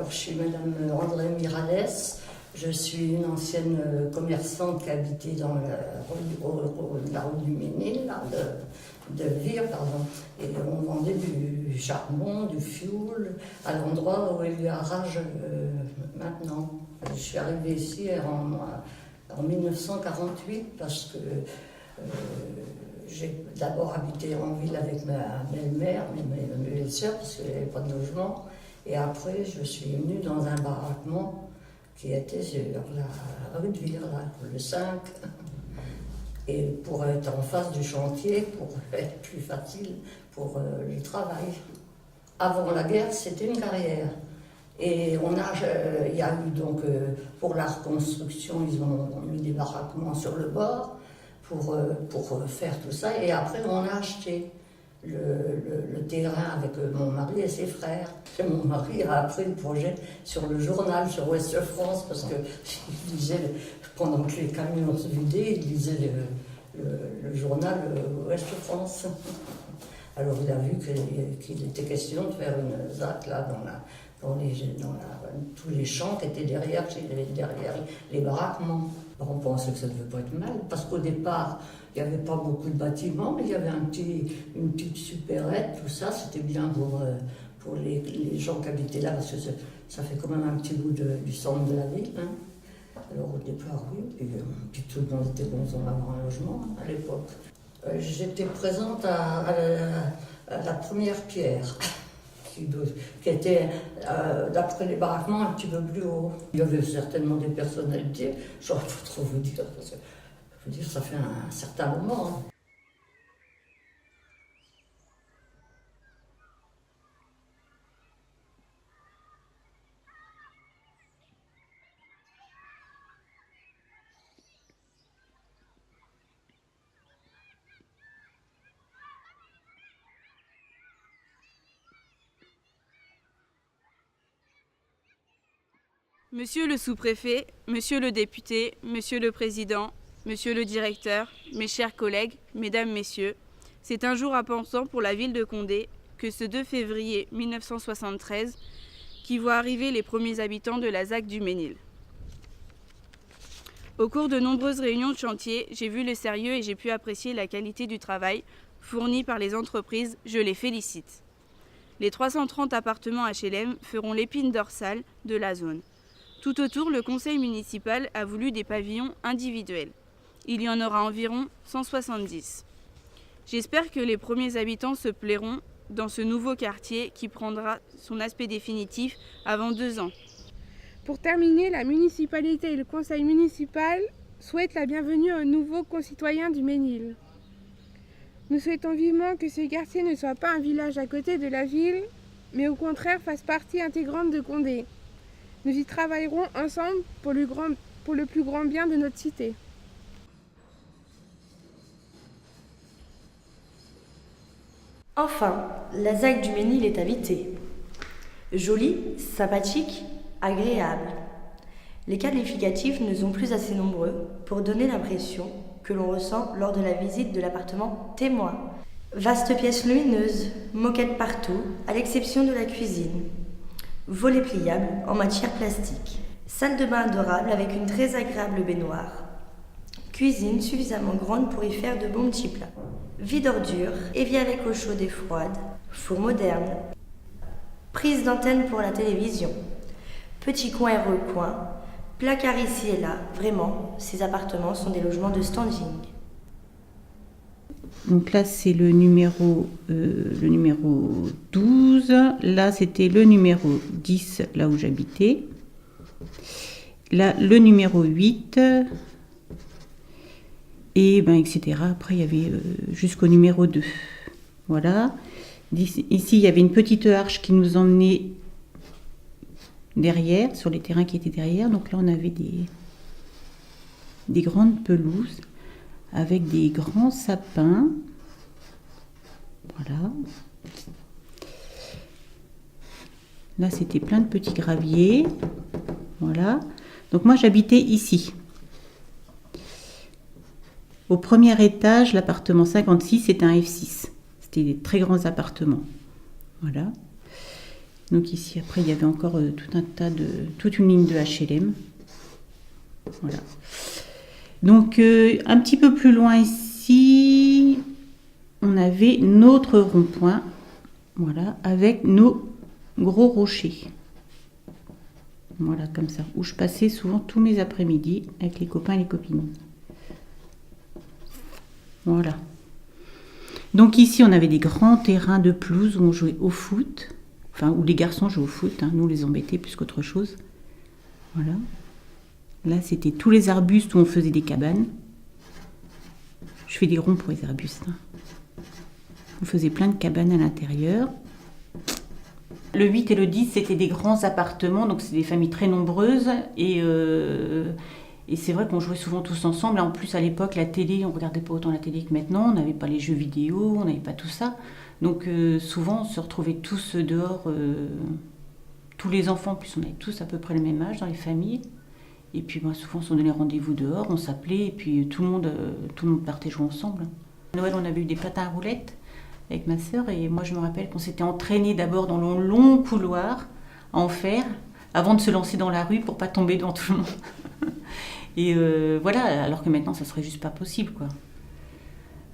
Alors, je suis Madame André Mirales. Je suis une ancienne commerçante qui habitait dans la rue du Ménil, là, de Vire, pardon. Et on vendait du charbon, du fioul, à l'endroit où il y a rage maintenant. Je suis arrivée ici en 1948 parce que j'ai d'abord habité en ville avec ma belle-mère, mes belles-sœurs, parce qu'il n'y avait pas de logement. Et après, je suis venue dans un baraquement qui était sur la rue de Vire, là, le 5. Et pour être en face du chantier, pour être plus facile pour le travail. Avant la guerre, c'était une carrière. Et il y a eu donc, pour la reconstruction, ils ont mis des baraquements sur le bord pour faire tout ça. Et après, on a acheté le terrain avec mon mari et ses frères. Et mon mari a appris le projet sur le journal, sur Ouest France, parce qu'il lisait, pendant que les camions se vidaient, il lisait le journal Ouest France. Alors il a vu qu'il était question de faire une ZAC là, dans tous les champs qui étaient derrière les baraquements. On pensait que ça ne devait pas être mal, parce qu'au départ, il n'y avait pas beaucoup de bâtiments, mais il y avait une petite supérette, tout ça, c'était bien pour les gens qui habitaient là, parce que ça fait quand même un petit bout du centre de la ville. Hein. Alors au départ, oui, puis tout le monde était content d'avoir un logement à l'époque. J'étais présente à la première pierre, qui était, d'après les baraquements, un petit peu plus haut. Il y avait certainement des personnalités, je ne saurais pas trop vous dire, parce que je veux dire, ça fait un certain moment. Hein. Monsieur le sous-préfet, monsieur le député, monsieur le président, monsieur le directeur, mes chers collègues, mesdames, messieurs, c'est un jour important pour la ville de Condé que ce 2 février 1973 qui voit arriver les premiers habitants de la ZAC du Ménil. Au cours de nombreuses réunions de chantier, j'ai vu le sérieux et j'ai pu apprécier la qualité du travail fourni par les entreprises, je les félicite. Les 330 appartements HLM feront l'épine dorsale de la zone. Tout autour, le conseil municipal a voulu des pavillons individuels. Il y en aura environ 170. J'espère que les premiers habitants se plairont dans ce nouveau quartier qui prendra son aspect définitif avant 2 ans. Pour terminer, la municipalité et le conseil municipal souhaitent la bienvenue aux nouveaux concitoyens du Ménil. Nous souhaitons vivement que ce quartier ne soit pas un village à côté de la ville, mais au contraire fasse partie intégrante de Condé. Nous y travaillerons ensemble pour le plus grand bien de notre cité. Enfin, la ZAC du Ménil est habitée. Jolie, sympathique, agréable. Les qualificatifs ne sont plus assez nombreux pour donner l'impression que l'on ressent lors de la visite de l'appartement témoin. Vaste pièce lumineuse, moquette partout, à l'exception de la cuisine. Volet pliable en matière plastique. Salle de bain adorable avec une très agréable baignoire. Cuisine suffisamment grande pour y faire de bons petits plats. Vide ordure, évier avec eau chaude et froide. Four moderne. Prise d'antenne pour la télévision. Petit coin et recoin. Placard ici et là. Vraiment, ces appartements sont des logements de standing. Donc là, c'est le numéro 12. Là, c'était le numéro 10, là où j'habitais. Là, le numéro 8. Et etc. Après, il y avait jusqu'au numéro 2. Voilà. Ici, il y avait une petite arche qui nous emmenait derrière, sur les terrains qui étaient derrière. Donc là, on avait des grandes pelouses avec des grands sapins. Voilà. Là, c'était plein de petits graviers. Voilà. Donc moi, j'habitais ici. Au premier étage, l'appartement 56, c'était un F6. C'était des très grands appartements. Voilà. Donc ici, après, il y avait encore toute une ligne de HLM. Voilà. Donc, un petit peu plus loin ici, on avait notre rond-point, voilà, avec nos gros rochers. Voilà, comme ça, où je passais souvent tous mes après-midi avec les copains et les copines. Voilà. Donc ici, on avait des grands terrains de pelouse où on jouait au foot. Enfin, où les garçons jouaient au foot, hein. Nous, on les embêtait plus qu'autre chose. Voilà. Là, c'était tous les arbustes où on faisait des cabanes. Je fais des ronds pour les arbustes. Hein. On faisait plein de cabanes à l'intérieur. Le 8 et le 10, c'était des grands appartements, donc c'est des familles très nombreuses. Et c'est vrai qu'on jouait souvent tous ensemble. En plus, à l'époque, la télé, on ne regardait pas autant la télé que maintenant. On n'avait pas les jeux vidéo, on n'avait pas tout ça. Donc souvent, on se retrouvait tous dehors, tous les enfants. En plus, on avait tous à peu près le même âge dans les familles. Et puis souvent, on se donnait rendez-vous dehors, on s'appelait, et puis tout le monde partait jouer ensemble. À Noël, on avait eu des patins à roulettes avec ma sœur, et moi, je me rappelle qu'on s'était entraînés d'abord dans le long couloir en fer, avant de se lancer dans la rue pour pas tomber devant tout le monde. Et voilà, alors que maintenant, ça serait juste pas possible, quoi.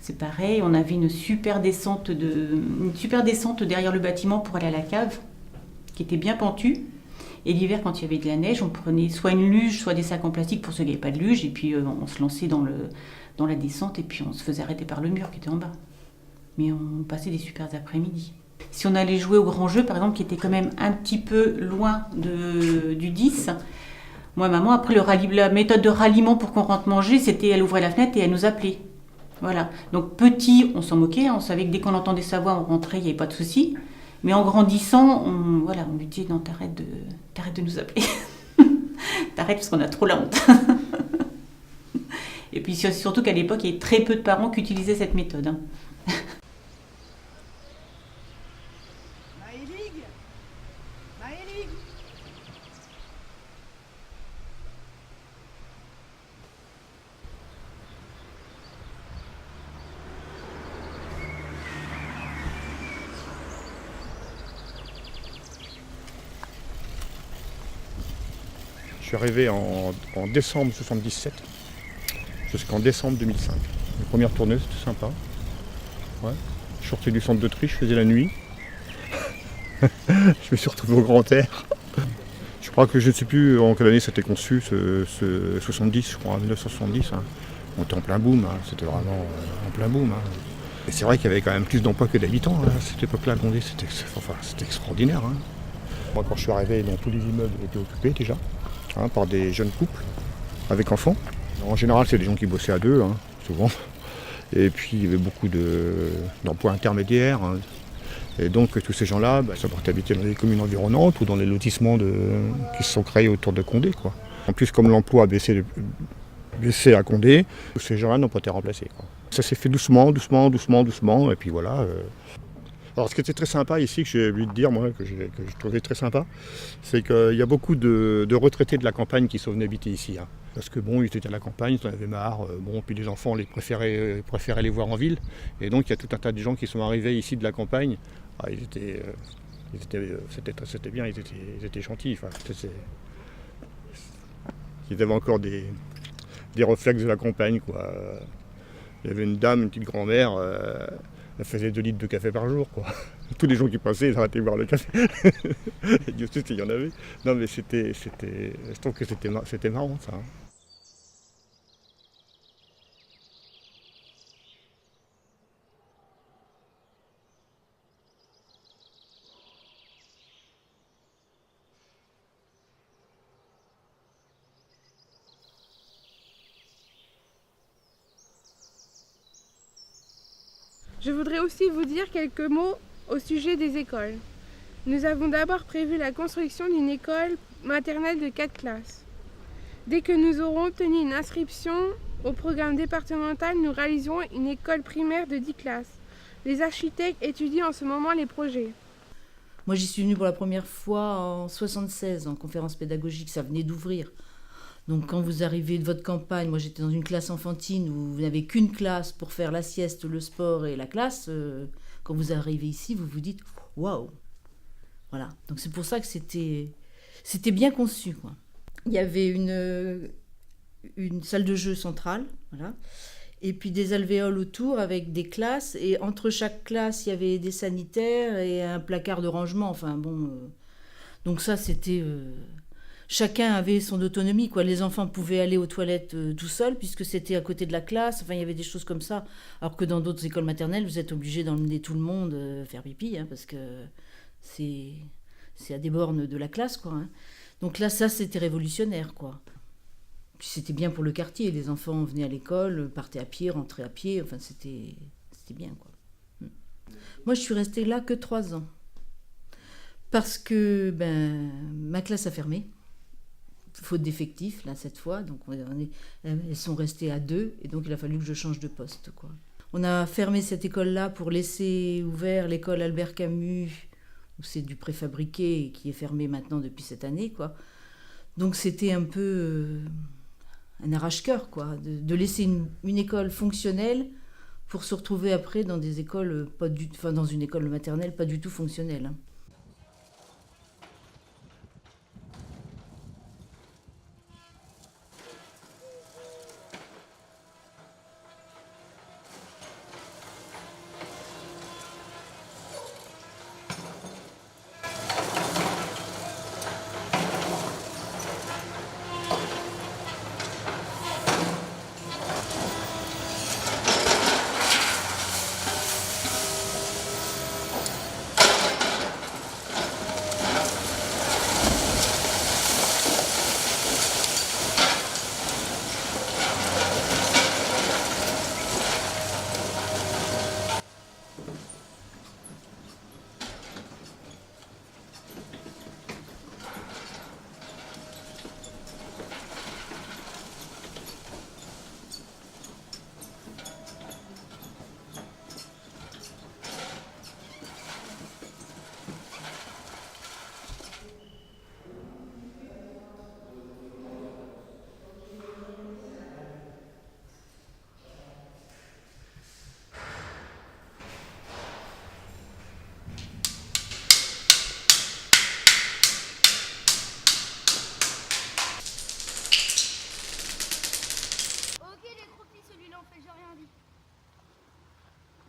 C'est pareil, on avait une super descente derrière le bâtiment pour aller à la cave, qui était bien pentue. Et l'hiver, quand il y avait de la neige, on prenait soit une luge, soit des sacs en plastique pour ceux qui n'avaient pas de luge, et puis on se lançait dans la descente, et puis on se faisait arrêter par le mur qui était en bas. Mais on passait des super après-midi. Si on allait jouer au grand jeu, par exemple, qui était quand même un petit peu loin du 10, moi, maman, après la méthode de ralliement pour qu'on rentre manger, c'était elle ouvrait la fenêtre et elle nous appelait. Voilà. Donc petit, on s'en moquait, on savait que dès qu'on entendait sa voix, on rentrait, il n'y avait pas de souci. Mais en grandissant, on lui dit non, t'arrêtes de nous appeler. T'arrêtes parce qu'on a trop la honte. Et puis surtout qu'à l'époque, il y avait très peu de parents qui utilisaient cette méthode. Hein. Je suis arrivé en décembre 1977 jusqu'en décembre 2005. La première tournée, c'était sympa. Ouais. Je suis sorti du centre de tri, je faisais la nuit. Je me suis retrouvé au grand air. Je crois que je ne sais plus en quelle année c'était conçu, ce 70, je crois, 1970. Hein. On était en plein boom, hein. C'était vraiment en plein boom. Hein. Et c'est vrai qu'il y avait quand même plus d'emplois que d'habitants. Hein. À cette époque-là, à Condé, c'était extraordinaire. Hein. Moi, quand je suis arrivé, donc, tous les immeubles étaient occupés déjà. Hein, par des jeunes couples avec enfants. En général, c'est des gens qui bossaient à deux, hein, souvent. Et puis, il y avait beaucoup d'emplois intermédiaires. Hein. Et donc, tous ces gens-là, ça partait habiter dans les communes environnantes ou dans les lotissements qui se sont créés autour de Condé, quoi. En plus, comme l'emploi a baissé à Condé, tous ces gens-là n'ont pas été remplacés, quoi. Ça s'est fait doucement, et puis voilà. Alors, ce qui était très sympa ici, que j'ai oublié de dire, moi, que je trouvais très sympa, c'est qu'il y a beaucoup de retraités de la campagne qui sont venus habiter ici. Hein. Parce que bon, ils étaient à la campagne, ils en avaient marre, puis les enfants préféraient les voir en ville. Et donc, il y a tout un tas de gens qui sont arrivés ici de la campagne. Ah, c'était bien, ils étaient gentils. Enfin, ils avaient encore des réflexes de la campagne, quoi. Il y avait une dame, une petite grand-mère, elle faisait 2 litres de café par jour, quoi. Tous les gens qui passaient, ils arrêtaient de boire le café. Et Dieu sait s'il y en avait. Non, mais je trouve que c'était marrant, ça. Hein. Je voudrais aussi vous dire quelques mots au sujet des écoles. Nous avons d'abord prévu la construction d'une école maternelle de 4 classes. Dès que nous aurons obtenu une inscription au programme départemental, nous réaliserons une école primaire de 10 classes. Les architectes étudient en ce moment les projets. Moi, j'y suis venue pour la première fois en 1976, en conférence pédagogique, ça venait d'ouvrir. Donc quand vous arrivez de votre campagne, moi j'étais dans une classe enfantine où vous n'avez qu'une classe pour faire la sieste, le sport et la classe. Quand vous arrivez ici, vous vous dites « Waouh !» Voilà. Donc c'est pour ça que c'était bien conçu, quoi. Il y avait une salle de jeu centrale, voilà. Et puis des alvéoles autour avec des classes. Et entre chaque classe, il y avait des sanitaires et un placard de rangement. Enfin bon. Donc ça, c'était. Chacun avait son autonomie, quoi. Les enfants pouvaient aller aux toilettes tout seuls, puisque c'était à côté de la classe. Enfin, il y avait des choses comme ça. Alors que dans d'autres écoles maternelles, vous êtes obligés d'emmener tout le monde faire pipi, hein, parce que c'est à des bornes de la classe, quoi. Hein. Donc là, ça, c'était révolutionnaire, quoi. Puis c'était bien pour le quartier. Les enfants venaient à l'école, partaient à pied, rentraient à pied. Enfin, c'était bien, quoi. Moi, je suis restée là que 3 ans. Parce que ma classe a fermé. Faute d'effectifs, là, cette fois. Donc, elles sont restées à 2. Et donc, il a fallu que je change de poste, quoi. On a fermé cette école-là pour laisser ouvert l'école Albert Camus, où c'est du préfabriqué et qui est fermé maintenant depuis cette année, quoi. Donc, c'était un peu un arrache-cœur, quoi, de laisser une école fonctionnelle pour se retrouver après dans des écoles, dans une école maternelle pas du tout fonctionnelle. Hein.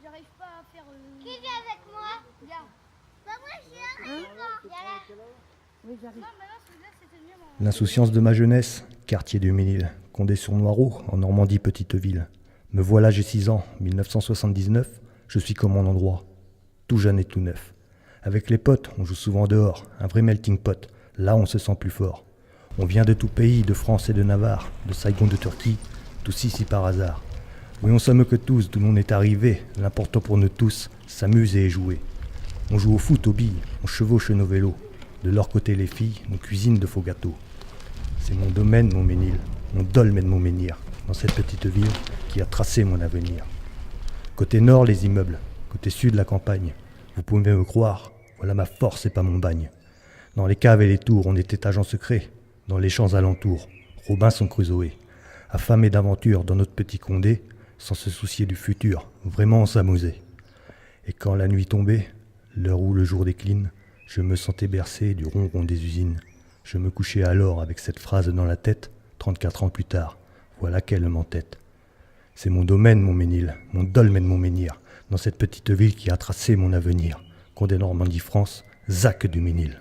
J'arrive pas à faire. Qui vient avec moi? Viens. Bah moi je viens. Oui, j'arrive. Non, mais là, celui-là, c'était mieux. L'insouciance de ma jeunesse, quartier du Ménil, Condé-sur-Noireau, en Normandie, petite ville. Me voilà, j'ai 6 ans, 1979, je suis comme mon endroit, tout jeune et tout neuf. Avec les potes, on joue souvent dehors, un vrai melting pot, là on se sent plus fort. On vient de tout pays, de France et de Navarre, de Saigon, de Turquie, tous ici par hasard. Oui, on se moque tous d'où l'on est arrivé, l'important pour nous tous, s'amuser et jouer. On joue au foot, aux billes, on chevauche nos vélos. De leur côté les filles, on cuisine de faux gâteaux. C'est mon domaine, mon Ménil, mon dolmen, mon menhir, dans cette petite ville qui a tracé mon avenir. Côté nord, les immeubles, côté sud, la campagne. Vous pouvez me croire, voilà ma force et pas mon bagne. Dans les caves et les tours, on était agents secrets. Dans les champs alentours, Robinson Crusoe. Affamés d'aventure dans notre petit Condé, sans se soucier du futur, vraiment on s'amusait. Et quand la nuit tombait, l'heure où le jour décline, je me sentais bercé du ronron des usines. Je me couchais alors avec cette phrase dans la tête, 34 ans plus tard, voilà qu'elle m'entête. C'est mon domaine, mon Ménil, mon dolmen, mon menhir, dans cette petite ville qui a tracé mon avenir. Condé Normandie France, Zac du Ménil.